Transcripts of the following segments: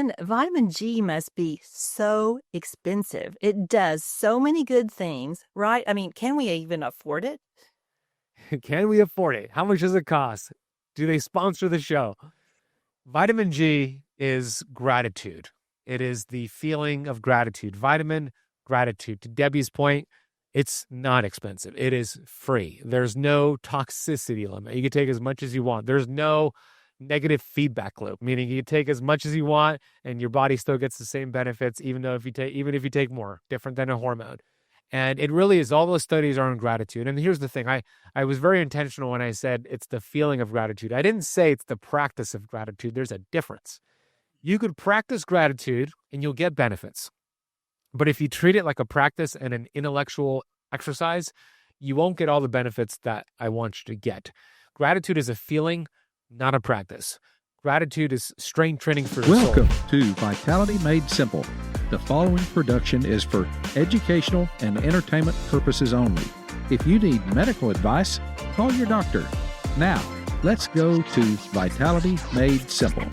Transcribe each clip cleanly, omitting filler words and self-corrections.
Ben, vitamin G must be so expensive. It does so many good things, right? I mean, can we even afford it? Can we afford it? How much does it cost? Do they sponsor the show? Vitamin G is gratitude. It is the feeling of gratitude. Vitamin gratitude. To Debbie's point, it's not expensive. It is free. There's no toxicity limit. You can take as much as you want. There's no negative feedback loop, meaning you take as much as you want and your body still gets the same benefits, even if you take more, different than a hormone. And it really is, all those studies are on gratitude. And here's the thing, I was very intentional when I said it's the feeling of gratitude. I didn't say it's the practice of gratitude. There's a difference. You could practice gratitude and you'll get benefits. But if you treat it like a practice and an intellectual exercise, you won't get all the benefits that I want you to get. Gratitude is a feeling, not a practice. Gratitude is strength training for your soul. Welcome to Vitality Made Simple. The following production is for educational and entertainment purposes only. If you need medical advice, call your doctor. Now, let's go to Vitality Made Simple.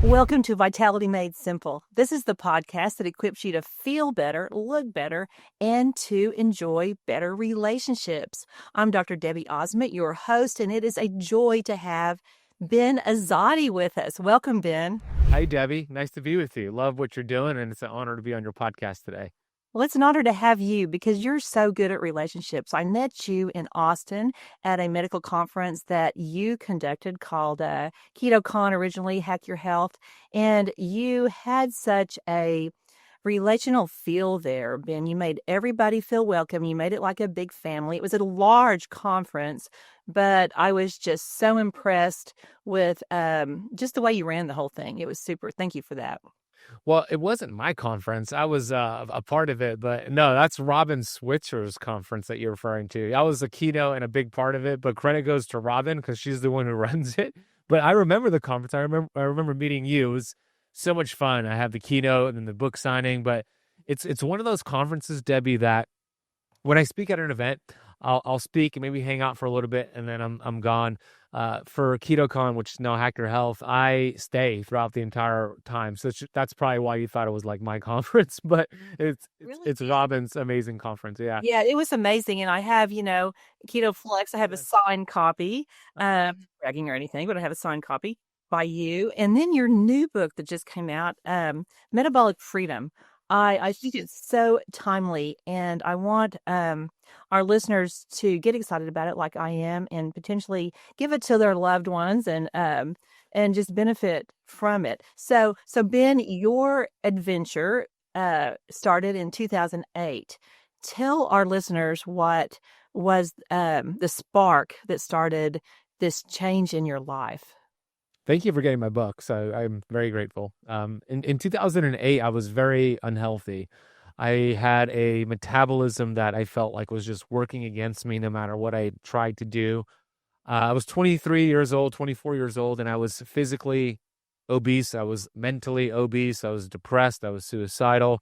Welcome to Vitality Made Simple. This is the podcast that equips you to feel better, look better, and to enjoy better relationships. I'm Dr. Debbie Osment, your host, and it is a joy to have Ben Azadi with us. Welcome, Ben. Hi, Debbie. Nice to be with you. Love what you're doing, and it's an honor to be on your podcast today. Well, it's an honor to have you because you're so good at relationships. I met you in Austin at a medical conference that you conducted called KetoCon originally, Hack Your Health, and you had such a relational feel there, Ben. You made everybody feel welcome. You made it like a big family. It was a large conference, but I was just so impressed with just the way you ran the whole thing. It was super. Thank you for that. Well, it wasn't my conference. I was a part of it, but no, that's Robin Switzer's conference that you're referring to. I was a keynote and a big part of it, but credit goes to Robin because she's the one who runs it. But I remember the conference. I remember meeting you. It was so much fun. I had the keynote and the book signing, but it's one of those conferences, Debbie, that when I speak at an event, I'll speak and maybe hang out for a little bit, and then I'm gone. For KetoCon, which is now Hack Your Health, I stay throughout the entire time. So that's probably why you thought it was like my conference, but it's Robin's amazing conference. Yeah. Yeah, it was amazing. And I have, Keto Flex. I have a signed copy, bragging or anything, but I have a signed copy by you. And then your new book that just came out, Metabolic Freedom. I think it's so timely, and I want our listeners to get excited about it like I am and potentially give it to their loved ones and just benefit from it. So Ben, your adventure started in 2008. Tell our listeners what was the spark that started this change in your life. Thank you for getting my book. So I'm very grateful. In 2008, I was very unhealthy. I had a metabolism that I felt like was just working against me no matter what I tried to do. I was 23 years old, 24 years old, and I was physically obese. I was mentally obese. I was depressed. I was suicidal.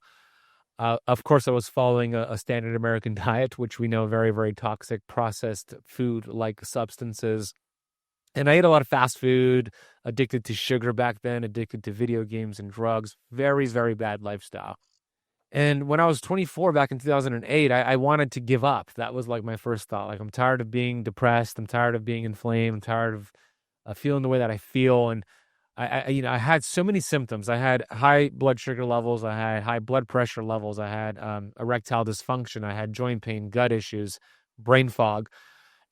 Of course, I was following a standard American diet, which we know very, very toxic, processed food-like substances. And I ate a lot of fast food, addicted to sugar back then, addicted to video games and drugs, very, very bad lifestyle. And when I was 24 back in 2008, I wanted to give up. That was like my first thought. Like, I'm tired of being depressed. I'm tired of being inflamed. I'm tired of feeling the way that I feel. And I had so many symptoms. I had high blood sugar levels. I had high blood pressure levels. I had erectile dysfunction. I had joint pain, gut issues, brain fog.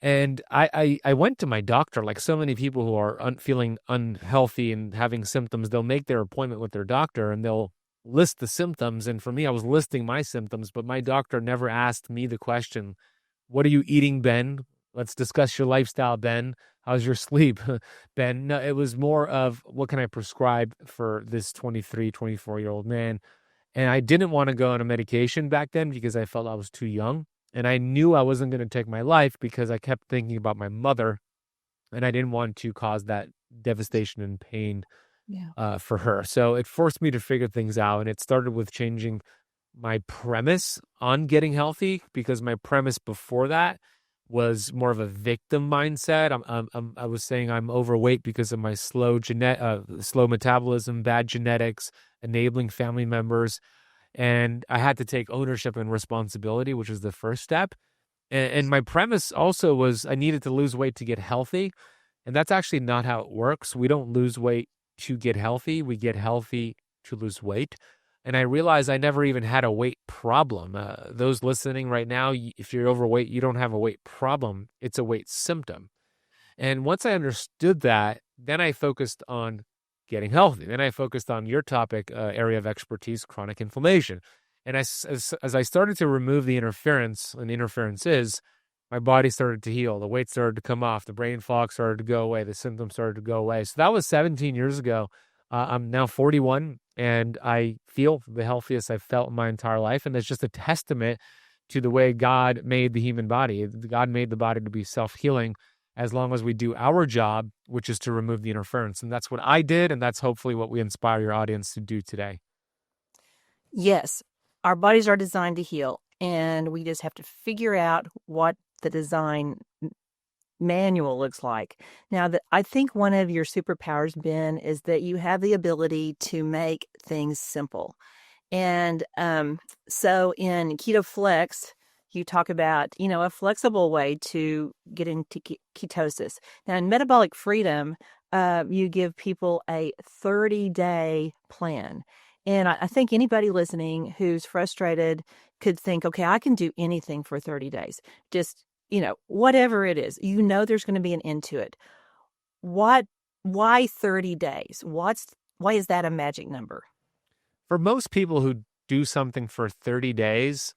And I went to my doctor, like so many people who are feeling unhealthy and having symptoms. They'll make their appointment with their doctor and they'll list the symptoms. And for me, I was listing my symptoms, but my doctor never asked me the question, what are you eating, Ben? Let's discuss your lifestyle, Ben. How's your sleep, Ben? No, it was more of what can I prescribe for this 23, 24-year-old man? And I didn't want to go on a medication back then because I felt I was too young. And I knew I wasn't going to take my life because I kept thinking about my mother, and I didn't want to cause that devastation and pain for her. So it forced me to figure things out, and it started with changing my premise on getting healthy, because my premise before that was more of a victim mindset. I was saying I'm overweight because of my slow metabolism, bad genetics, enabling family members, and I had to take ownership and responsibility, which was the first step. And my premise also was I needed to lose weight to get healthy, and that's actually not how it works. We don't lose weight to get healthy; we get healthy to lose weight. And I realized I never even had a weight problem. Those listening right now, if you're overweight, you don't have a weight problem. It's a weight symptom. And once I understood that, then I focused on getting healthy. Then I focused on your topic, area of expertise, chronic inflammation. And as I started to remove the interference, and interference is, my body started to heal. The weight started to come off. The brain fog started to go away. The symptoms started to go away. So that was 17 years ago. I'm now 41, and I feel the healthiest I've felt in my entire life. And it's just a testament to the way God made the human body. God made the body to be self-healing as long as we do our job, which is to remove the interference. And that's what I did, and that's hopefully what we inspire your audience to do today. Yes, our bodies are designed to heal, and we just have to figure out what the design manual looks like. Now, I think one of your superpowers, Ben, is that you have the ability to make things simple. And so in Keto Flex, you talk about, a flexible way to get into ketosis. Now, in Metabolic Freedom, you give people a 30-day plan. And I think anybody listening who's frustrated could think, okay, I can do anything for 30 days. Just, whatever it is, there's going to be an end to it. Why 30 days? Why is that a magic number? For most people who do something for 30 days,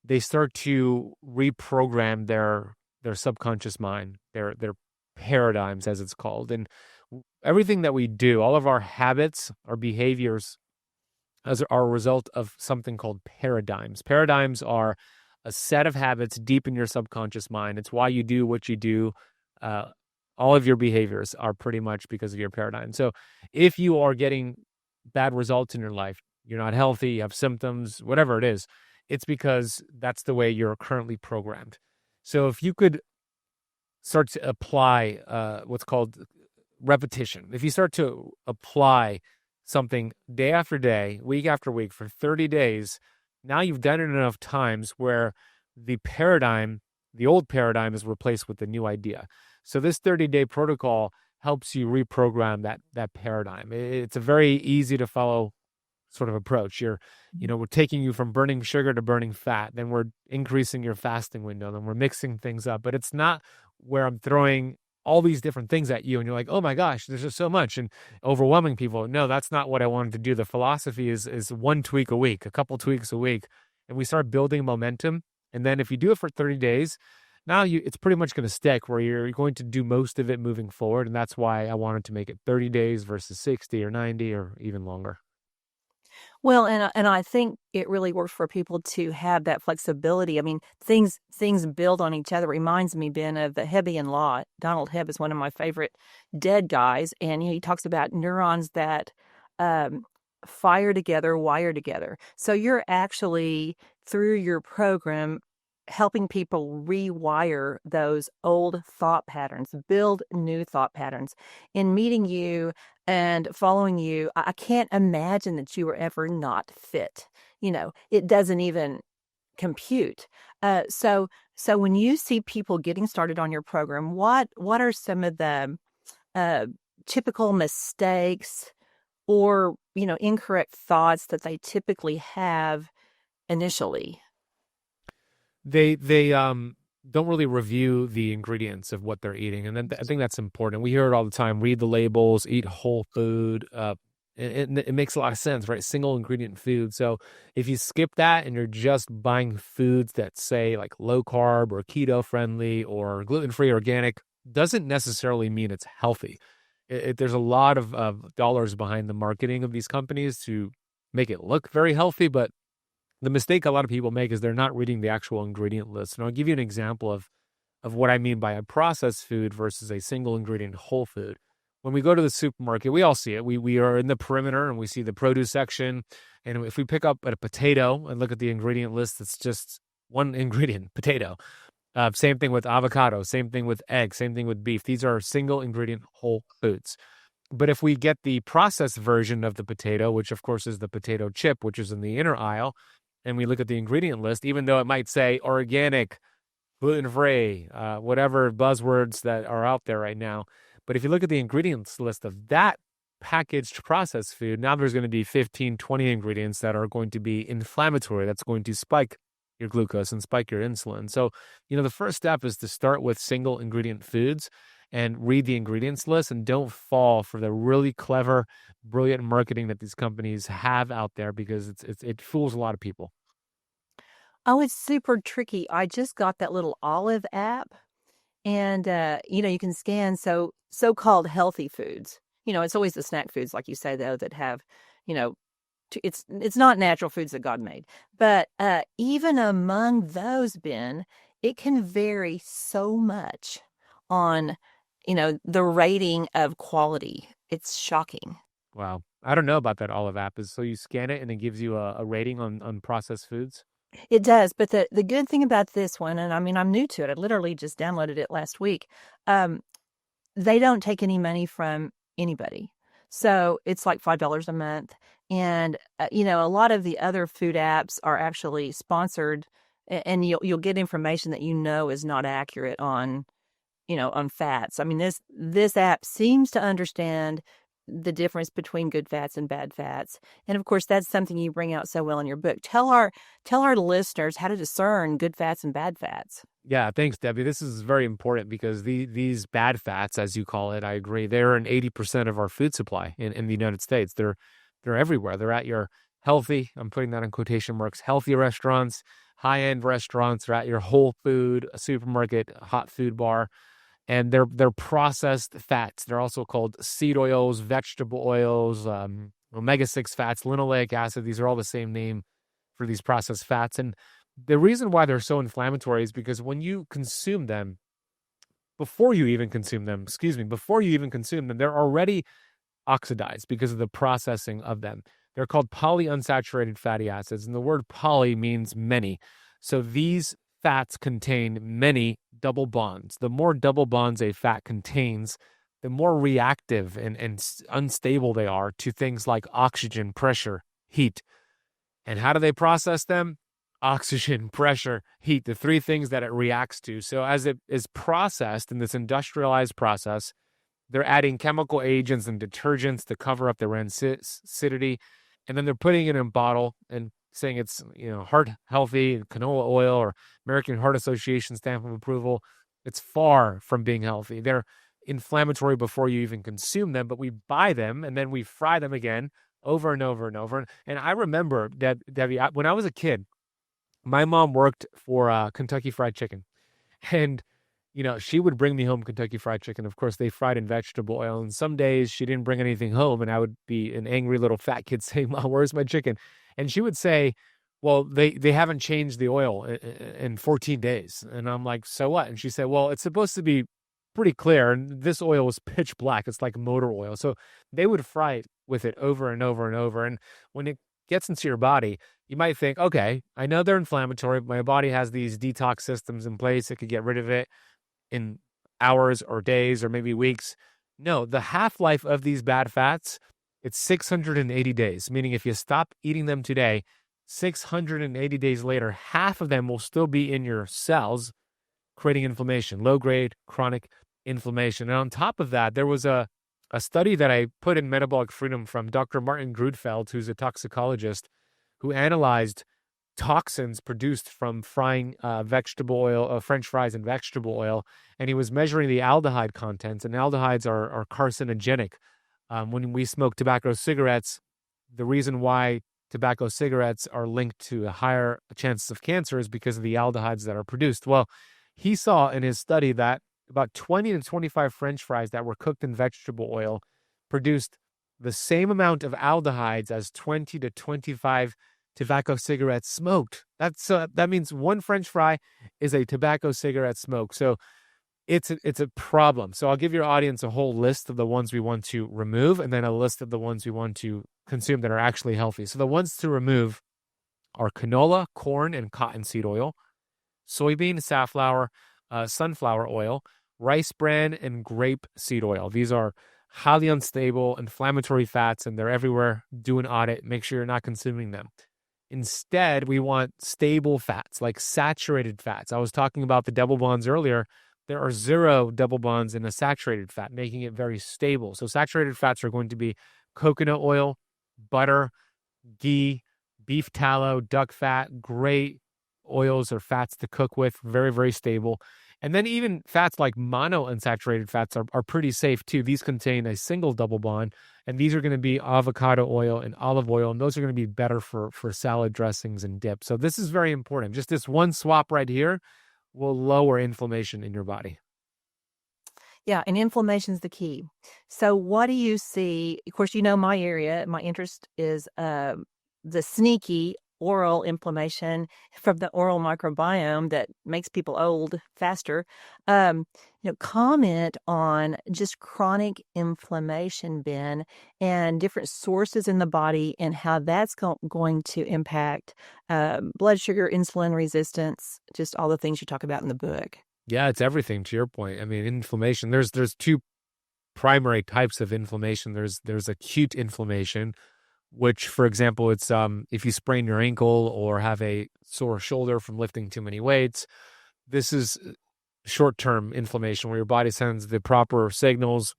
they start to reprogram their subconscious mind, their paradigms, as it's called. And everything that we do, all of our habits, our behaviors, are a result of something called paradigms. Paradigms are a set of habits deep in your subconscious mind. It's why you do what you do. All of your behaviors are pretty much because of your paradigm. So if you are getting bad results in your life, you're not healthy, you have symptoms, whatever it is, it's because that's the way you're currently programmed. So if you could start to apply what's called repetition, if you start to apply something day after day, week after week for 30 days, now you've done it enough times where the old paradigm is replaced with the new idea. So this 30-day protocol helps you reprogram that paradigm. It's a very easy to follow sort of approach. We're taking you from burning sugar to burning fat. Then we're increasing your fasting window. Then we're mixing things up. But it's not where I'm throwing all these different things at you and you're like, oh my gosh, there's just so much, and overwhelming people. No, that's not what I wanted to do. The philosophy is one tweak a week, a couple tweaks a week, and we start building momentum. And then if you do it for 30 days, now it's pretty much going to stick where you're going to do most of it moving forward. And that's why I wanted to make it 30 days versus 60 or 90 or even longer. Well, and I think it really works for people to have that flexibility. I mean, things build on each other. It reminds me, Ben, of the Hebbian law. Donald Hebb is one of my favorite dead guys, and he talks about neurons that fire together, wire together. So you're actually, through your program, helping people rewire those old thought patterns, build new thought patterns. In meeting you and following you, I can't imagine that you were ever not fit. It doesn't even compute. So when you see people getting started on your program, what are some of the typical mistakes or, incorrect thoughts that they typically have initially? They don't really review the ingredients of what they're eating. And then I think that's important. We hear it all the time. Read the labels, eat whole food. It makes a lot of sense, right? Single ingredient food. So if you skip that and you're just buying foods that say like low carb or keto friendly or gluten-free organic, doesn't necessarily mean it's healthy. There's a lot of dollars behind the marketing of these companies to make it look very healthy, but the mistake a lot of people make is they're not reading the actual ingredient list. And I'll give you an example of what I mean by a processed food versus a single ingredient whole food. When we go to the supermarket, we all see it. We are in the perimeter and we see the produce section. And if we pick up a potato and look at the ingredient list, it's just one ingredient, potato. Same thing with avocado, same thing with egg, same thing with beef. These are single ingredient whole foods. But if we get the processed version of the potato, which of course is the potato chip, which is in the inner aisle, and we look at the ingredient list, even though it might say organic, gluten-free, whatever buzzwords that are out there right now. But if you look at the ingredients list of that packaged processed food, now there's going to be 15, 20 ingredients that are going to be inflammatory. That's going to spike your glucose and spike your insulin. So, the first step is to start with single ingredient foods and read the ingredients list, and don't fall for the really clever, brilliant marketing that these companies have out there, because it fools a lot of people. Oh, it's super tricky. I just got that little Olive app, and you can scan so-called healthy foods. It's always the snack foods, like you say, though, that have, it's not natural foods that God made. But even among those, Ben, it can vary so much on, the rating of quality. It's shocking. Wow. I don't know about that Olive app. So you scan it and it gives you a rating on processed foods? It does. But the good thing about this one, and I mean, I'm new to it. I literally just downloaded it last week. They don't take any money from anybody. So it's like $5 a month. And, a lot of the other food apps are actually sponsored, and you'll get information that is not accurate on fats. I mean, this app seems to understand the difference between good fats and bad fats. And of course, that's something you bring out so well in your book. Tell our listeners how to discern good fats and bad fats. Yeah, thanks, Debbie. This is very important, because these bad fats, as you call it, I agree, they're in 80% of our food supply in the United States. They're everywhere. They're at your healthy, I'm putting that in quotation marks, healthy restaurants, high-end restaurants. They're at your Whole Food, a supermarket, hot food bar. And they're processed fats. They're also called seed oils, vegetable oils, omega-6 fats, linoleic acid. These are all the same name for these processed fats. And the reason why they're so inflammatory is because when you consume them, before you even consume them, they're already oxidized because of the processing of them. They're called polyunsaturated fatty acids. And the word poly means many. So these fats contain many double bonds. The more double bonds a fat contains, the more reactive and unstable they are to things like oxygen, pressure, heat. And how do they process them? Oxygen, pressure, heat, the three things that it reacts to. So as it is processed in this industrialized process, they're adding chemical agents and detergents to cover up the rancidity, and then they're putting it in a bottle and saying it's heart healthy, canola oil, or American Heart Association stamp of approval. It's far from being healthy. They're inflammatory before you even consume them, but we buy them and then we fry them again over and over and over. And I remember that, Debbie, when I was a kid, my mom worked for Kentucky Fried Chicken, and she would bring me home Kentucky Fried Chicken. Of course, they fried in vegetable oil, and some days she didn't bring anything home, and I would be an angry little fat kid saying, "Mom, where's my chicken?" And she would say, "Well, they haven't changed the oil in 14 days." And I'm like, "So what?" And she said, "Well, it's supposed to be pretty clear, and this oil was pitch black. It's like motor oil." So they would fry it with it over and over and over. And when it gets into your body, you might think, okay, I know they're inflammatory. My body has these detox systems in place. It could get rid of it in hours or days or maybe weeks. No, the half-life of these bad fats, it's 680 days, meaning if you stop eating them today, 680 days later, half of them will still be in your cells, creating inflammation, low-grade chronic inflammation. And on top of that, there was a study that I put in Metabolic Freedom from Dr. Martin Grudfeld, who's a toxicologist, who analyzed toxins produced from frying vegetable oil, French fries in vegetable oil, and he was measuring the aldehyde contents, and aldehydes are carcinogenic. When we smoke tobacco cigarettes, the reason why tobacco cigarettes are linked to a higher chance of cancer is because of the aldehydes that are produced. Well, he saw in his study that about 20 to 25 French fries that were cooked in vegetable oil produced the same amount of aldehydes as 20 to 25 tobacco cigarettes smoked. That means one French fry is a tobacco cigarette smoke. So it's a problem. So I'll give your audience a whole list of the ones we want to remove, and then a list of the ones we want to consume that are actually healthy. So the ones to remove are canola, corn, and cottonseed oil, soybean, safflower, sunflower oil, rice bran, and grape seed oil. These are highly unstable, inflammatory fats, and they're everywhere. Do an audit. Make sure you're not consuming them. Instead, we want stable fats, like saturated fats. I was talking about the double bonds earlier. There are 0 double bonds in a saturated fat, making it very stable. So saturated fats are going to be coconut oil, butter, ghee, beef tallow, duck fat, great oils or fats to cook with, very, very stable. And then even fats like monounsaturated fats are pretty safe too. These contain a single double bond, and these are going to be avocado oil and olive oil, and those are going to be better for salad dressings and dips. So this is very important. Just this one swap right here will lower inflammation in your body. Yeah, and inflammation is the key. So what do you see? Of course, my area, my interest is the sneaky oral inflammation from the oral microbiome that makes people old faster. Comment on just chronic inflammation, Ben, and different sources in the body and how that's going to impact blood sugar, insulin resistance, just all the things you talk about in the book. Yeah, it's everything, to your point. I mean, inflammation, there's 2 primary types of inflammation. There's acute inflammation, which, for example, it's if you sprain your ankle or have a sore shoulder from lifting too many weights. This is short-term inflammation where your body sends the proper signals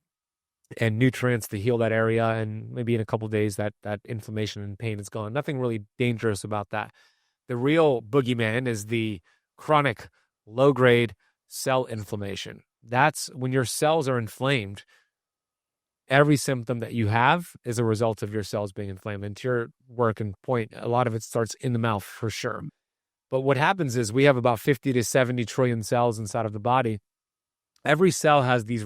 and nutrients to heal that area, and maybe in a couple of days that inflammation and pain is gone. Nothing really dangerous about that. The real boogeyman is the chronic, low-grade cell inflammation. That's when your cells are inflamed. Every symptom that you have is a result of your cells being inflamed. And to your work and point, a lot of it starts in the mouth for sure. But what happens is we have about 50 to 70 trillion cells inside of the body. Every cell has these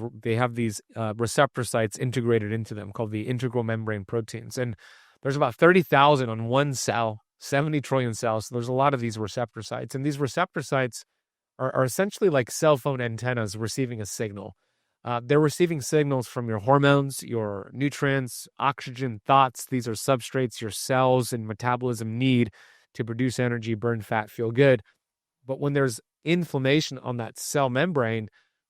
receptor sites integrated into them called the integral membrane proteins. And there's about 30,000 on one cell, 70 trillion cells. So there's a lot of these receptor sites. And these receptor sites are essentially like cell phone antennas receiving a signal. They're receiving signals from your hormones, your nutrients, oxygen, thoughts. These are substrates your cells and metabolism need to produce energy, burn fat, feel good. But when there's inflammation on that cell membrane,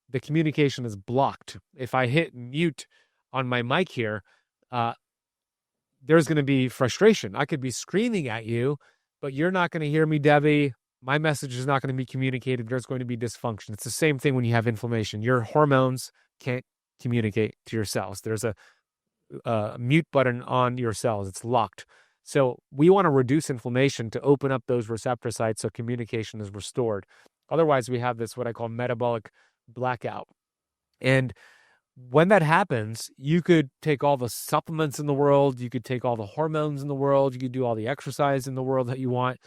the communication is blocked. If I hit mute on my mic here, there's going to be frustration. I could be screaming at you, but you're not going to hear me, Debbie. My message is not going to be communicated. There's going to be dysfunction. It's the same thing when you have inflammation. Your hormones can't communicate to your cells. There's a mute button on your cells. It's locked. So we want to reduce inflammation to open up those receptor sites so communication is restored. Otherwise, we have this, what I call metabolic blackout. And when that happens, you could take all the supplements in the world. You could take all the hormones in the world. You could do all the exercise in the world that you want.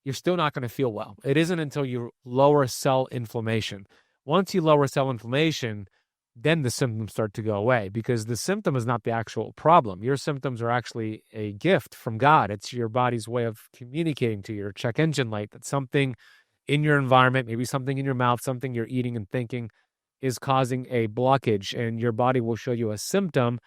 You're still not going to feel well. It isn't until you lower cell inflammation. Once you lower cell inflammation, then the symptoms start to go away, because the symptom is not the actual problem. Your symptoms are actually a gift from God. It's your body's way of communicating to your check engine light that something in your environment, maybe something in your mouth, something you're eating and thinking is causing a blockage, and your body will show you a symptom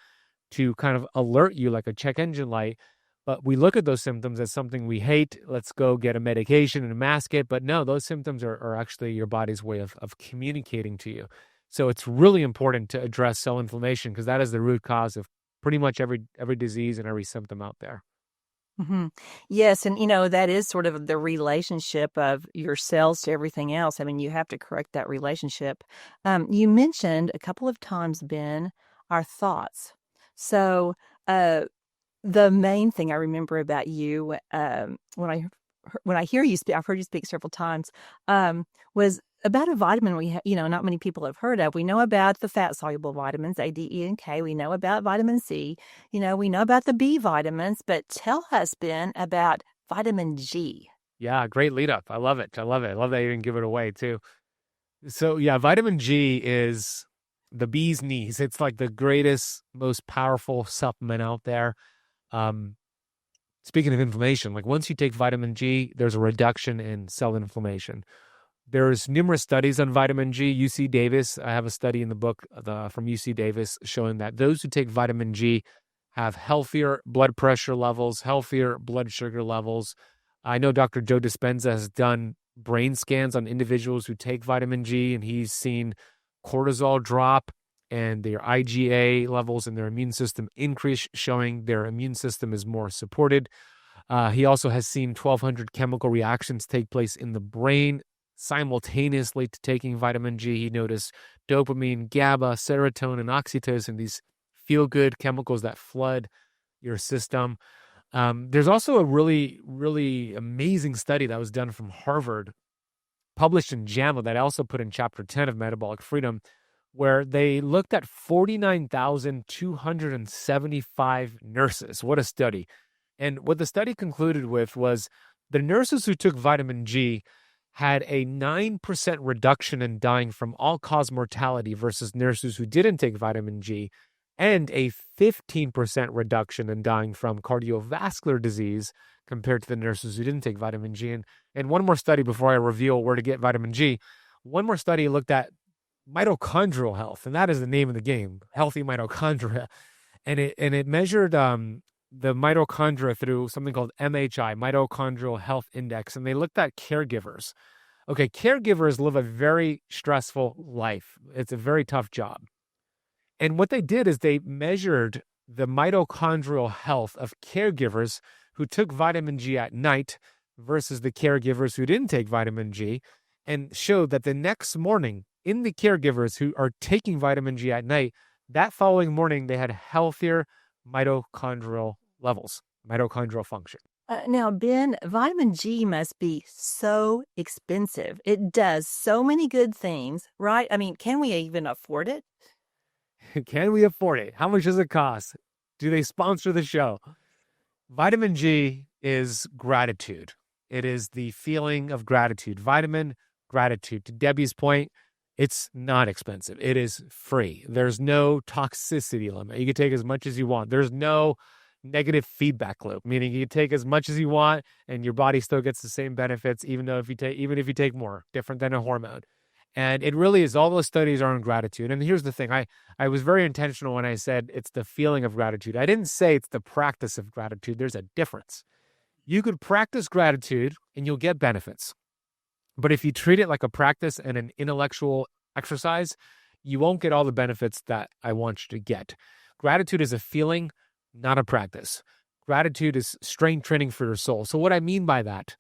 to kind of alert you like a check engine light. But we look at those symptoms as something we hate. Let's go get a medication and mask it. But no, those symptoms are actually your body's way of communicating to you. So it's really important to address cell inflammation, because that is the root cause of pretty much every disease and every symptom out there. Mm-hmm. Yes, and that is sort of the relationship of your cells to everything else. I mean, you have to correct that relationship. You mentioned a couple of times, Ben, our thoughts. So the main thing I remember about you when I hear you speak, I've heard you speak several times, was about a vitamin not many people have heard of. We know about the fat-soluble vitamins, A, D, E, and K. We know about vitamin C. We know about the B vitamins. But tell us, Ben, about vitamin G. Yeah, great lead up. I love it. I love that you didn't give it away, too. So, yeah, vitamin G is the bee's knees. It's like the greatest, most powerful supplement out there. Speaking of inflammation, like once you take vitamin G, there's a reduction in cell inflammation. There's numerous studies on vitamin G. UC Davis, I have a study in the book from UC Davis showing that those who take vitamin G have healthier blood pressure levels, healthier blood sugar levels. I know Dr. Joe Dispenza has done brain scans on individuals who take vitamin G, and he's seen cortisol drop and their IgA levels in their immune system increase, showing their immune system is more supported. He also has seen 1,200 chemical reactions take place in the brain simultaneously to taking vitamin G. He noticed dopamine, GABA, serotonin, oxytocin, these feel-good chemicals that flood your system. There's also a really, really amazing study that was done from Harvard, published in JAMA, that I also put in chapter 10 of Metabolic Freedom, where they looked at 49,275 nurses. What a study. And what the study concluded with was the nurses who took vitamin G had a 9% reduction in dying from all-cause mortality versus nurses who didn't take vitamin G, and a 15% reduction in dying from cardiovascular disease compared to the nurses who didn't take vitamin G. And one more study before I reveal where to get vitamin G. One more study looked at mitochondrial health, and that is the name of the game, healthy mitochondria. And it measured the mitochondria through something called MHI, Mitochondrial Health Index, and they looked at caregivers. Okay, caregivers live a very stressful life. It's a very tough job. And what they did is they measured the mitochondrial health of caregivers who took vitamin G at night versus the caregivers who didn't take vitamin G, and showed that the next morning, in the caregivers who are taking vitamin G at night, that following morning they had healthier mitochondrial levels, mitochondrial function. Now, Ben, vitamin G must be so expensive. It does so many good things, right? I mean, can we even afford it? Can we afford it? How much does it cost? Do they sponsor the show? Vitamin G is gratitude. It is the feeling of gratitude. Vitamin gratitude. To Debbie's point, it's not expensive. It is free. There's no toxicity limit. You can take as much as you want. There's no negative feedback loop, meaning you can take as much as you want and your body still gets the same benefits, even if you take more, different than a hormone. And it really is, all those studies are on gratitude. And here's the thing, I was very intentional when I said it's the feeling of gratitude. I didn't say it's the practice of gratitude. There's a difference. You could practice gratitude and you'll get benefits. But if you treat it like a practice and an intellectual exercise, you won't get all the benefits that I want you to get. Gratitude is a feeling, not a practice. Gratitude is strength training for your soul. So what I mean by that,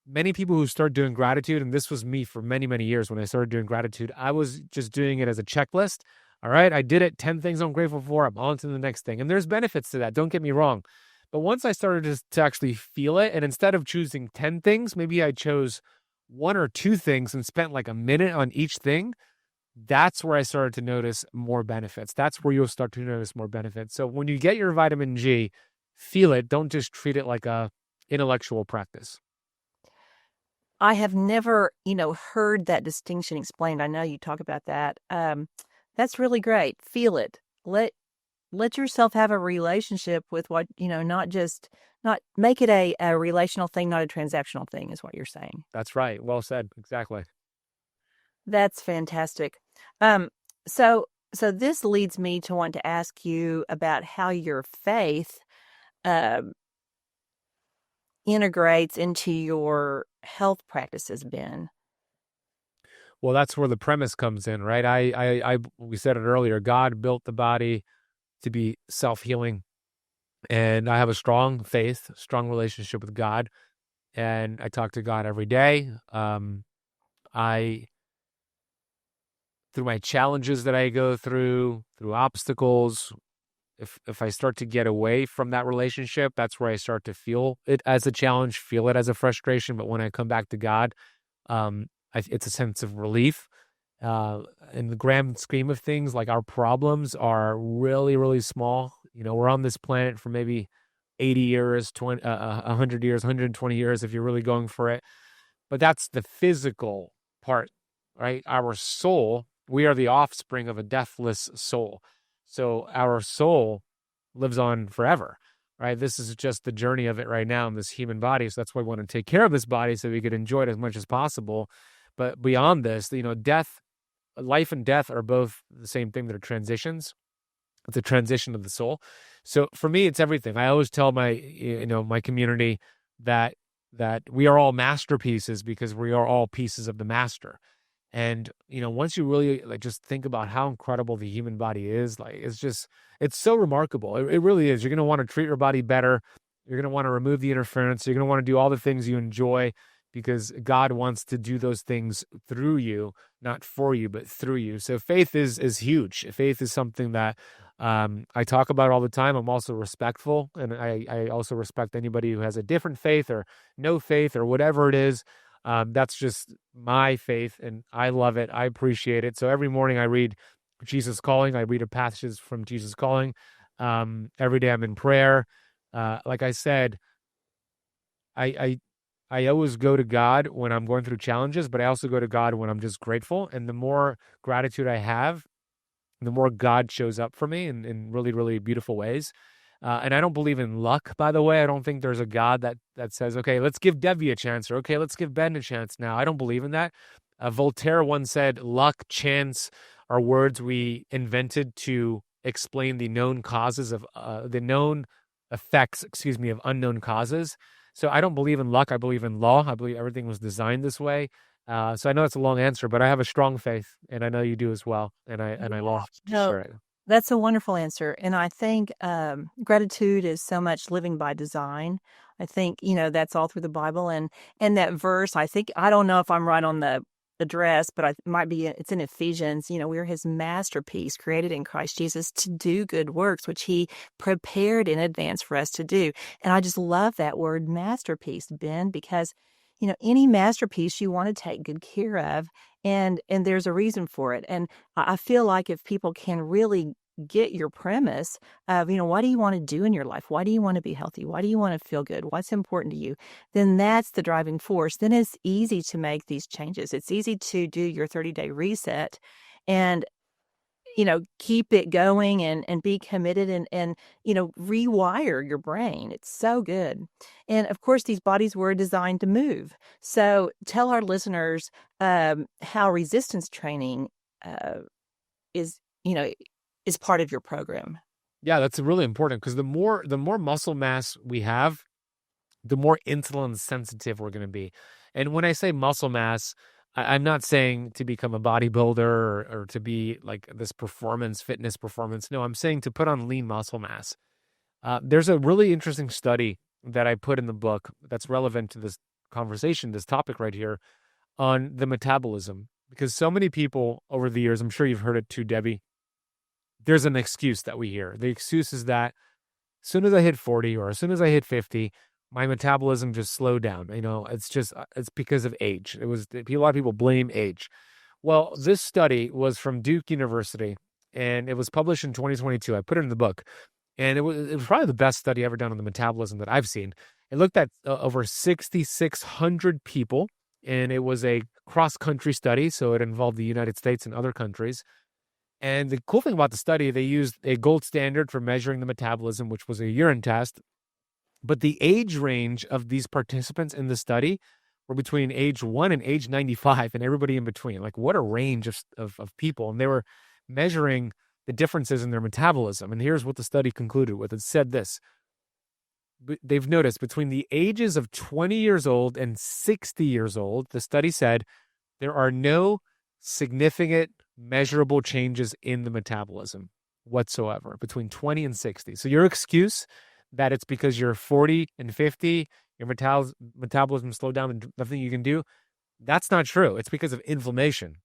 many people who start doing gratitude, and this was me for many, many years when I started doing gratitude, I was just doing it as a checklist. All right, I did it, 10 things I'm grateful for, I'm on to the next thing. And there's benefits to that, don't get me wrong. But once I started to actually feel it, and instead of choosing 10 things, maybe I chose 1 or 2 things and spent like a minute on each thing, that's where I started to notice more benefits. That's where you'll start to notice more benefits. So when you get your vitamin G, feel it. Don't just treat it like a intellectual practice. I have never, heard that distinction explained. I know you talk about that. That's really great. Feel it. Let yourself have a relationship with what, not make it a relational thing, not a transactional thing, is what you're saying. That's right. Well said. Exactly. That's fantastic. So this leads me to want to ask you about how your faith integrates into your health practices, Ben. Well, that's where the premise comes in, right? We said it earlier. God built the body to be self-healing, and I have a strong faith, strong relationship with God, and I talk to God every day. Through my challenges that I go through obstacles, if I start to get away from that relationship, that's where I start to feel it as a challenge, feel it as a frustration. But when I come back to God, it's a sense of relief. In the grand scheme of things, like, our problems are really, really small. We're on this planet for maybe 80 years, 100 years, 120 years, if you're really going for it. But that's the physical part, right? Our soul, we are the offspring of a deathless soul. So our soul lives on forever, right? This is just the journey of it right now in this human body. So that's why we want to take care of this body so we could enjoy it as much as possible. But beyond this, life and death are both the same thing. They're transitions. It's a transition of the soul. So for me, it's everything. I always tell my community that that we are all masterpieces because we are all pieces of the master. And, once you really like just think about how incredible the human body is, like it's so remarkable. It really is. You're going to want to treat your body better. You're going to want to remove the interference. You're going to want to do all the things you enjoy because God wants to do those things through you, not for you, but through you. So faith is huge. Faith is something that I talk about all the time. I'm also respectful, and I also respect anybody who has a different faith or no faith or whatever it is. That's just my faith, and I love it. I appreciate it. So every morning I read Jesus Calling. I read a passage from Jesus Calling. Every day I'm in prayer. Like I said, I always go to God when I'm going through challenges, but I also go to God when I'm just grateful. And the more gratitude I have, the more God shows up for me in really, really beautiful ways. And I don't believe in luck, by the way. I don't think there's a God that says, okay, let's give Debbie a chance, or okay, let's give Ben a chance now. I don't believe in that. Voltaire once said, luck, chance are words we invented to explain the known causes of the known effects, of unknown causes. So I don't believe in luck. I believe in law. I believe everything was designed this way. So I know it's a long answer, but I have a strong faith, and I know you do as well. And I love to share it. That's a wonderful answer. And I think gratitude is so much living by design. I think, that's all through the Bible. And that verse, I don't know if I'm right on the address, but it's in Ephesians. We're his masterpiece created in Christ Jesus to do good works, which he prepared in advance for us to do. And I just love that word masterpiece, Ben, because any masterpiece you want to take good care of, and there's a reason for it. And I feel like if people can really get your premise of, what do you want to do in your life? Why do you want to be healthy? Why do you want to feel good? What's important to you? Then that's the driving force. Then it's easy to make these changes. It's easy to do your 30-day reset and keep it going and be committed and rewire your brain. It's so good. And of course, these bodies were designed to move. So tell our listeners how resistance training is part of your program. Yeah, that's really important because the more muscle mass we have, the more insulin sensitive we're going to be. And when I say muscle mass, I'm not saying to become a bodybuilder or to be like this fitness performance. No, I'm saying to put on lean muscle mass. There's a really interesting study that I put in the book that's relevant to this conversation, this topic right here, on the metabolism. Because so many people over the years, I'm sure you've heard it too, Debbie, there's an excuse that we hear. The excuse is that as soon as I hit 40 or as soon as I hit 50, my metabolism just slowed down. It's because of age. A lot of people blame age. Well, this study was from Duke University, and it was published in 2022. I put it in the book, and it was probably the best study ever done on the metabolism that I've seen. It looked at over 6,600 people, and it was a cross-country study, so it involved the United States and other countries. And the cool thing about the study, they used a gold standard for measuring the metabolism, which was a urine test. But the age range of these participants in the study were between age 1 and age 95, and everybody in between. Like, what a range of people. And they were measuring the differences in their metabolism. And here's what the study concluded with. It said this. They've noticed between the ages of 20 years old and 60 years old, the study said there are no significant measurable changes in the metabolism whatsoever between 20 and 60. So your excuse that it's because you're 40 and 50, your metabolism slowed down and nothing you can do, that's not true. It's because of inflammation.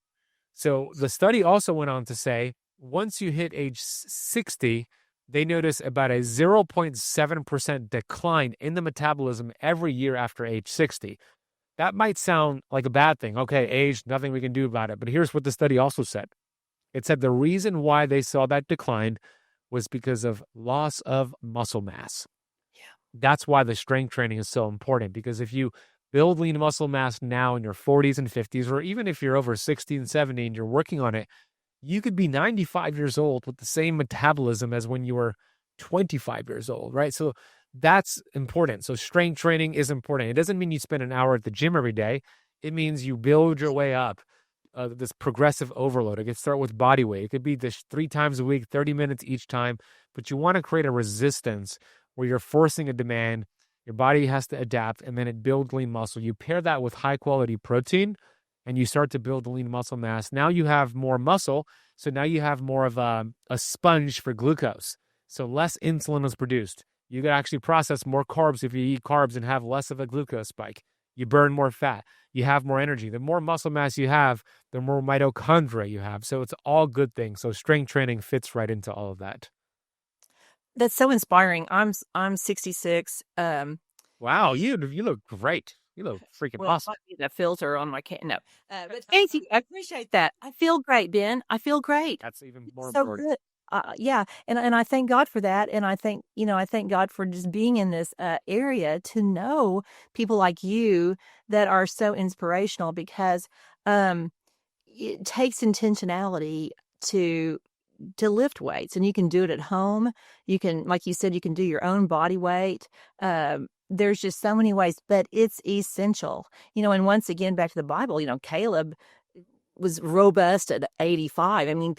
So the study also went on to say, once you hit age 60, they notice about a 0.7% decline in the metabolism every year after age 60. That might sound like a bad thing. Okay, age, nothing we can do about it. But here's what the study also said. It said the reason why they saw that decline was because of loss of muscle mass. Yeah. That's why the strength training is so important, because if you build lean muscle mass now in your 40s and 50s, or even if you're over 60 and 70 and you're working on it, you could be 95 years old with the same metabolism as when you were 25 years old, right? So that's important. So strength training is important. It doesn't mean you spend an hour at the gym every day. It means you build your way up. This progressive overload. It could start with body weight. It could be this 3 times a week, 30 minutes each time, but you want to create a resistance where you're forcing a demand Your body has to adapt, and then it builds lean muscle. You pair that with high quality protein, and you start to build lean muscle mass. Now you have more muscle, so now you have more of a sponge for glucose. So less insulin is produced. You can actually process more carbs if you eat carbs and have less of a glucose spike. You burn more fat. You have more energy. The more muscle mass you have, the more mitochondria you have. So it's all good things. So strength training fits right into all of that. That's so inspiring. I'm 66. Wow, you look great. You look freaking Well, awesome. might need a filter on my no. But thank you. I appreciate that. I feel great, Ben. I feel great. That's even more So important. good. Yeah, and I thank God for that, and I think I thank God for just being in this area to know people like you that are so inspirational because it takes intentionality to lift weights, and you can do it at home. You can, like you said, you can do your own body weight. There's just so many ways, but it's essential. And once again, back to the Bible, Caleb was robust at 85. I mean,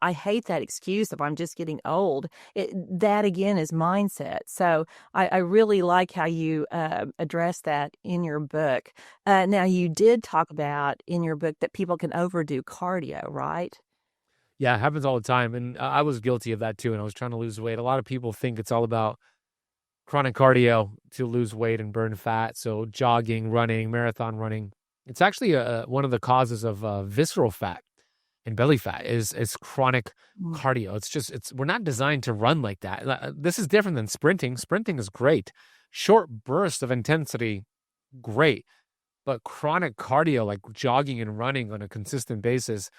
I hate that excuse of I'm just getting old. That again is mindset. So I really like how you address that in your book. Now, you did talk about in your book that people can overdo cardio, right? Yeah, it happens all the time. And I was guilty of that too. And I was trying to lose weight. A lot of people think it's all about chronic cardio to lose weight and burn fat. So jogging, running, marathon running. It's actually one of the causes of visceral fat and belly fat is chronic cardio. We're not designed to run like that. This is different than sprinting. Sprinting is great. Short bursts of intensity, great. But chronic cardio, like jogging and running on a consistent basis,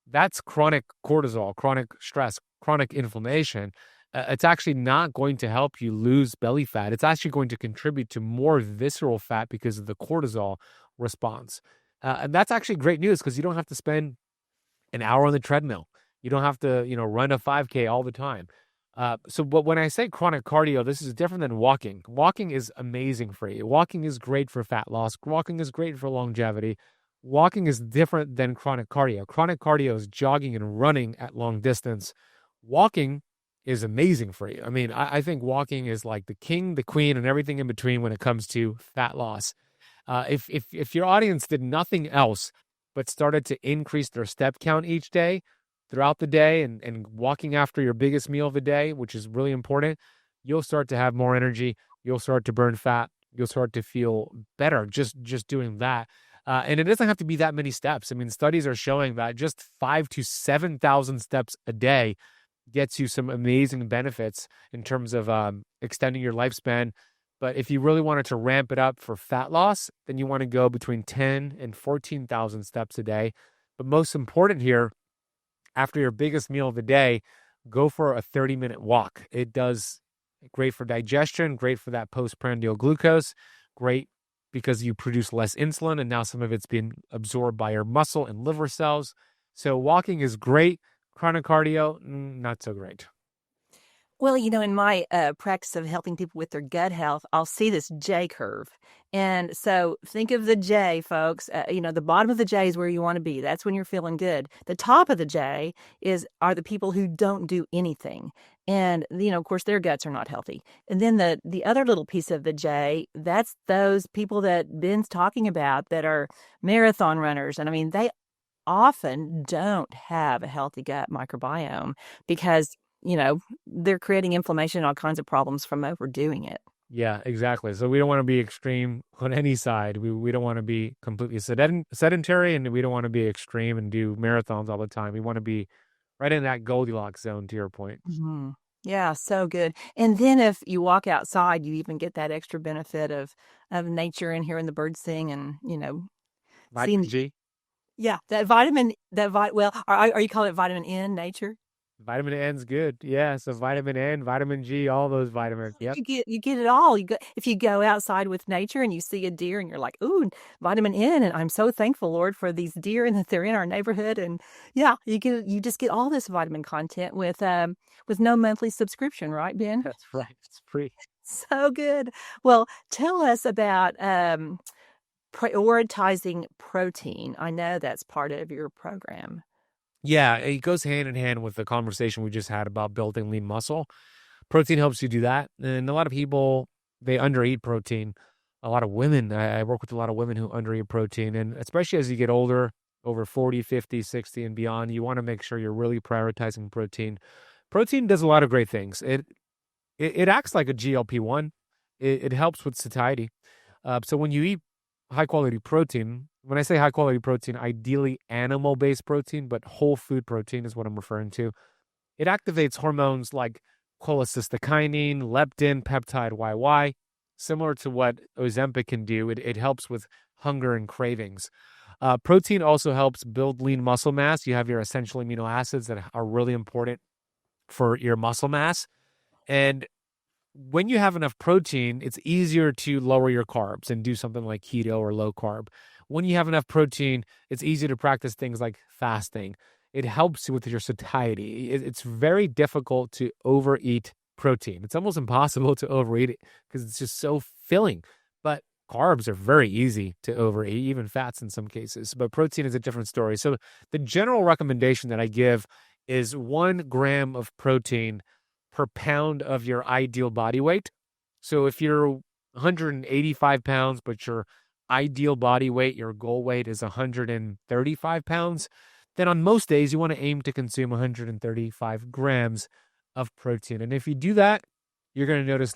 that's chronic cortisol, chronic stress, chronic inflammation. It's actually not going to help you lose belly fat. It's actually going to contribute to more visceral fat because of the cortisol response. And that's actually great news because you don't have to spend an hour on the treadmill. You don't have to, run a 5K all the time. But when I say chronic cardio, this is different than walking. Walking is amazing for you. Walking is great for fat loss. Walking is great for longevity. Walking is different than chronic cardio. Chronic cardio is jogging and running at long distance. Walking is amazing for you. I mean, I think walking is like the king, the queen, and everything in between when it comes to fat loss. If your audience did nothing else but started to increase their step count each day throughout the day and walking after your biggest meal of the day, which is really important, you'll start to have more energy. You'll start to burn fat. You'll start to feel better just doing that. And it doesn't have to be that many steps. I mean, studies are showing that just 5,000 to 7,000 steps a day gets you some amazing benefits in terms of extending your lifespan. But if you really wanted to ramp it up for fat loss, then you want to go between 10 and 14,000 steps a day. But most important here, after your biggest meal of the day, go for a 30-minute walk. It does great for digestion, great for that postprandial glucose, great because you produce less insulin, and now some of it's been absorbed by your muscle and liver cells. So walking is great. Chronic cardio, not so great. Well, in my practice of helping people with their gut health, I'll see this J curve. And so think of the J, folks. The bottom of the J is where you want to be. That's when you're feeling good. The top of the J are the people who don't do anything. And, of course, their guts are not healthy. And then the other little piece of the J, that's those people that Ben's talking about that are marathon runners. And I mean, they often don't have a healthy gut microbiome because they're creating inflammation and all kinds of problems from overdoing it. Yeah, exactly. So we don't want to be extreme on any side. We don't want to be completely sedentary, and we don't want to be extreme and do marathons all the time. We want to be right in that Goldilocks zone, to your point. Mm-hmm. Yeah, so good. And then if you walk outside, you even get that extra benefit of nature and hearing the birds sing and, Vitamin seeing. G. Yeah, are you calling it vitamin N, nature? Vitamin N's good. Yeah, so vitamin N, vitamin G, all those vitamins. Yep. You get it all. If you go outside with nature and you see a deer and you're like, ooh, vitamin N, and I'm so thankful, Lord, for these deer and that they're in our neighborhood. And yeah, you just get all this vitamin content with no monthly subscription, right, Ben? That's right. It's free. So good. Well, tell us about prioritizing protein. I know that's part of your program. Yeah, it goes hand in hand with the conversation we just had about building lean muscle. Protein helps you do that. And a lot of people they undereat protein. A lot of women, I work with a lot of women who undereat protein, and especially as you get older, over 40, 50, 60 and beyond, you want to make sure you're really prioritizing protein. Protein does a lot of great things. It acts like a GLP-1. It helps with satiety. So when you eat high quality protein, when I say high quality protein, ideally animal based protein, but whole food protein is what I'm referring to. It activates hormones like cholecystokinin, leptin, peptide YY, similar to what Ozempic can do. It helps with hunger and cravings. Protein also helps build lean muscle mass. You have your essential amino acids that are really important for your muscle mass. And when you have enough protein, it's easier to lower your carbs and do something like keto or low carb. When you have enough protein, it's easier to practice things like fasting. It helps with your satiety. It's very difficult to overeat protein. It's almost impossible to overeat it because it's just so filling. But carbs are very easy to overeat, even fats in some cases. But protein is a different story. So the general recommendation that I give is 1 gram of protein per pound of your ideal body weight. So if you're 185 pounds, but your ideal body weight, your goal weight is 135 pounds, then on most days you want to aim to consume 135 grams of protein. And if you do that, you're going to notice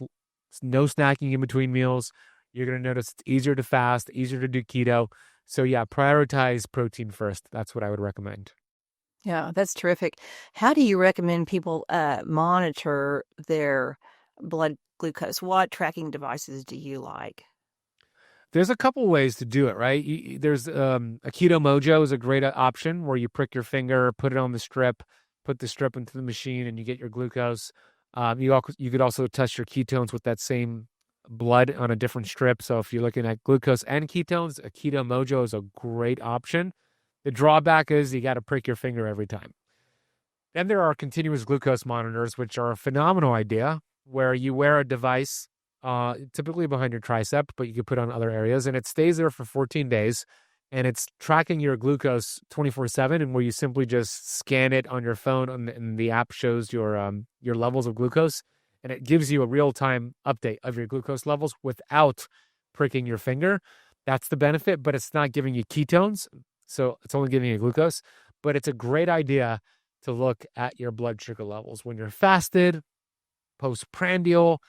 no snacking in between meals. You're going to notice it's easier to fast, easier to do keto. So yeah, prioritize protein first. That's what I would recommend. Yeah, that's terrific. How do you recommend people monitor their blood glucose? What tracking devices do you like? There's a couple ways to do it, right? There's a Keto Mojo is a great option where you prick your finger, put it on the strip, put the strip into the machine, and you get your glucose. You could also test your ketones with that same blood on a different strip. So if you're looking at glucose and ketones, a Keto Mojo is a great option. The drawback is you got to prick your finger every time. Then there are continuous glucose monitors, which are a phenomenal idea, where you wear a device, typically behind your tricep, but you can put on other areas, and it stays there for 14 days, and it's tracking your glucose 24/7, and where you simply just scan it on your phone, and the app shows your levels of glucose, and it gives you a real-time update of your glucose levels without pricking your finger. That's the benefit, but it's not giving you ketones. So it's only giving you glucose, but it's a great idea to look at your blood sugar levels when you're fasted, postprandial,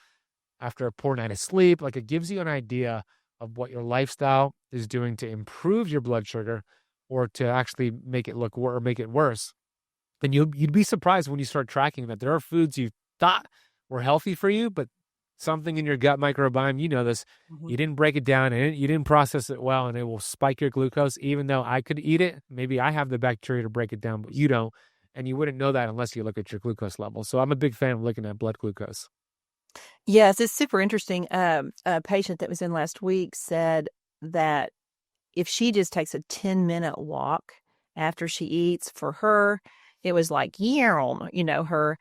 after a poor night of sleep. Like, it gives you an idea of what your lifestyle is doing to improve your blood sugar or to actually make it make it worse. Then you'd be surprised when you start tracking that there are foods you thought were healthy for you, but something in your gut microbiome, you know this, you didn't break it down and you didn't process it well, and it will spike your glucose. Even though I could eat it, maybe I have the bacteria to break it down, but you don't, and you wouldn't know that unless you look at your glucose level. So I'm a big fan of looking at blood glucose. Yes, it's super interesting. A patient that was in last week said that if she just takes a 10-minute walk after she eats, for her, it was like, her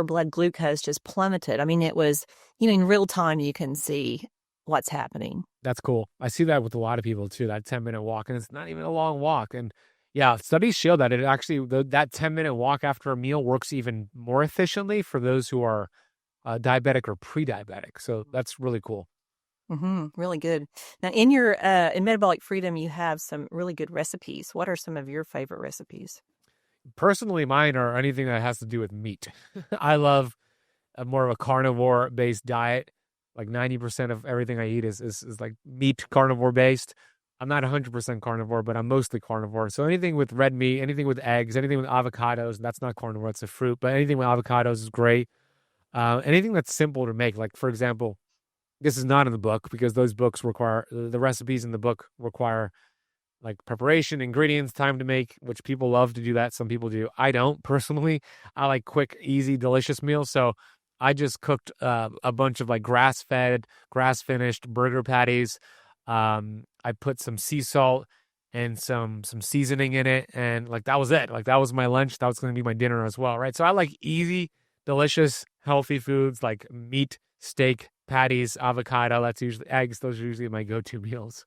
blood glucose just plummeted. I mean, it was, in real time, you can see what's happening. That's cool. I see that with a lot of people too, that 10-minute walk, and it's not even a long walk. And yeah, studies show that it actually, that 10-minute walk after a meal works even more efficiently for those who are diabetic or pre-diabetic. So that's really cool. Really good. Now, in your in Metabolic Freedom, you have some really good recipes. What are some of your favorite recipes? Personally, mine are anything that has to do with meat. I love more of a carnivore-based diet. Like 90% of everything I eat is like meat carnivore based. I'm not 100% carnivore, but I'm mostly carnivore. So anything with red meat, anything with eggs, anything with avocados, that's not carnivore, it's a fruit, but anything with avocados is great. Anything that's simple to make, like, for example, this is not in the book because those books require, the recipes in the book require like preparation, ingredients, time to make, which people love to do that. Some people do. I don't personally. I like quick, easy, delicious meals. So I just cooked a bunch of like grass-fed, grass-finished burger patties. I put some sea salt and some seasoning in it, and like that was it. Like that was my lunch. That was going to be my dinner as well, right? So I like easy, delicious, healthy foods like meat, steak, patties, avocado. That's usually eggs. Those are usually my go-to meals.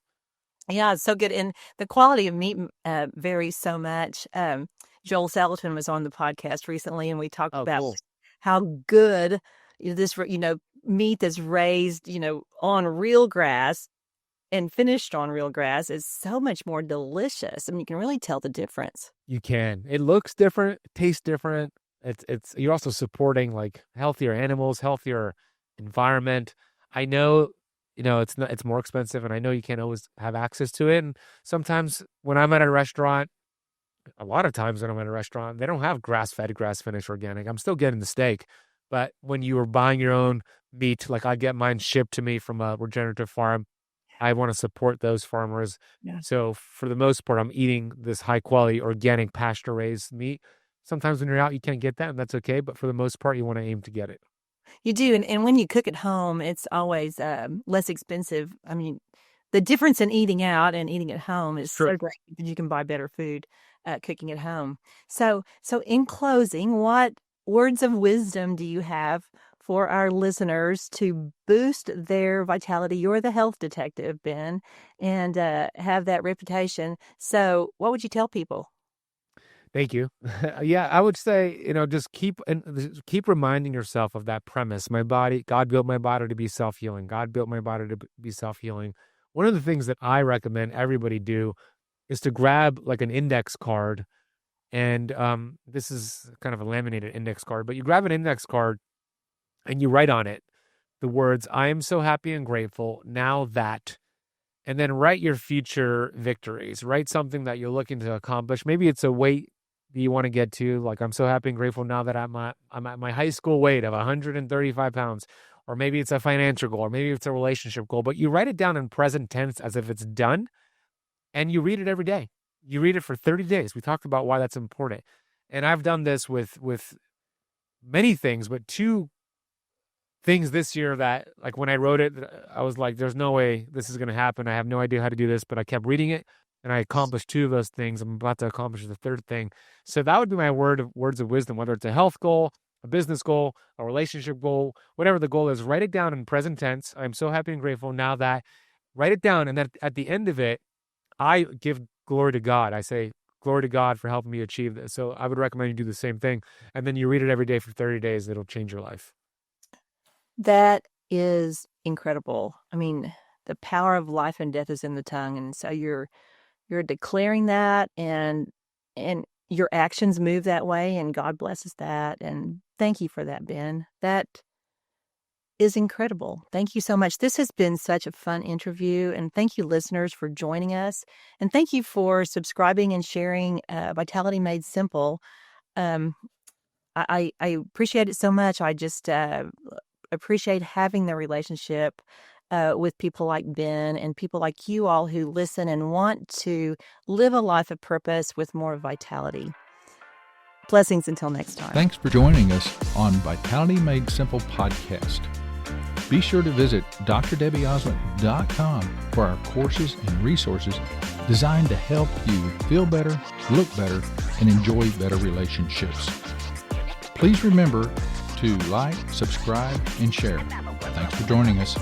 Yeah, it's so good. And the quality of meat varies so much. Joel Salatin was on the podcast recently, and we talked Oh, about cool. how good this, meat that's raised, on real grass and finished on real grass is so much more delicious. I mean, you can really tell the difference. You can. It looks different, it tastes different. It's you're also supporting like healthier animals, healthier environment. I know, it's more expensive, and I know you can't always have access to it. And sometimes when I'm at a restaurant, a lot of times when I'm at a restaurant, they don't have grass-fed, grass-finished organic. I'm still getting the steak. But when you are buying your own meat, like I get mine shipped to me from a regenerative farm, I want to support those farmers. Yeah. So for the most part, I'm eating this high quality, organic, pasture raised meat. Sometimes when you're out, you can't get that, and that's okay. But for the most part, you want to aim to get it. You do. And when you cook at home, it's always less expensive. I mean, the difference in eating out and eating at home is True. so great because you can buy better food cooking at home. So in closing, what words of wisdom do you have for our listeners to boost their vitality? You're the health detective, Ben, and have that reputation. So what would you tell people? Thank you. Yeah, I would say, just keep reminding yourself of that premise. God built my body to be self-healing. God built my body to be self-healing. One of the things that I recommend everybody do is to grab like an index card. And this is kind of a laminated index card, but you grab an index card and you write on it the words, "I am so happy and grateful now that," and then write your future victories. Write something that you're looking to accomplish. Maybe it's a weight that you want to get to. Like, I'm so happy and grateful now that I'm at my high school weight of 135 pounds. Or maybe it's a financial goal, or maybe it's a relationship goal. But you write it down in present tense as if it's done, and you read it every day. You read it for 30 days. We talked about why that's important. And I've done this with many things, but two things this year that, like, when I wrote it, I was like, there's no way this is going to happen. I have no idea how to do this, but I kept reading it, and I accomplished two of those things. I'm about to accomplish the third thing. So that would be my words of wisdom, whether it's a health goal, a business goal, a relationship goal, whatever the goal is. Write it down in present tense. I'm so happy and grateful now that. Write it down, and then at the end of it, I give glory to God. I say, glory to God for helping me achieve this. So I would recommend you do the same thing. And then you read it every day for 30 days. It'll change your life. That is incredible. I mean, the power of life and death is in the tongue. And so you're declaring that, and your actions move that way, and God blesses that. And thank you for that, Ben. That is incredible. Thank you so much. This has been such a fun interview, and thank you, listeners, for joining us. And thank you for subscribing and sharing Vitality Made Simple. I appreciate it so much. I just appreciate having the relationship with people like Ben and people like you all who listen and want to live a life of purpose with more vitality. Blessings until next time. Thanks for joining us on Vitality Made Simple podcast. Be sure to visit drdebbieosment.com for our courses and resources designed to help you feel better, look better, and enjoy better relationships. Please remember to like, subscribe, and share. Thanks for joining us.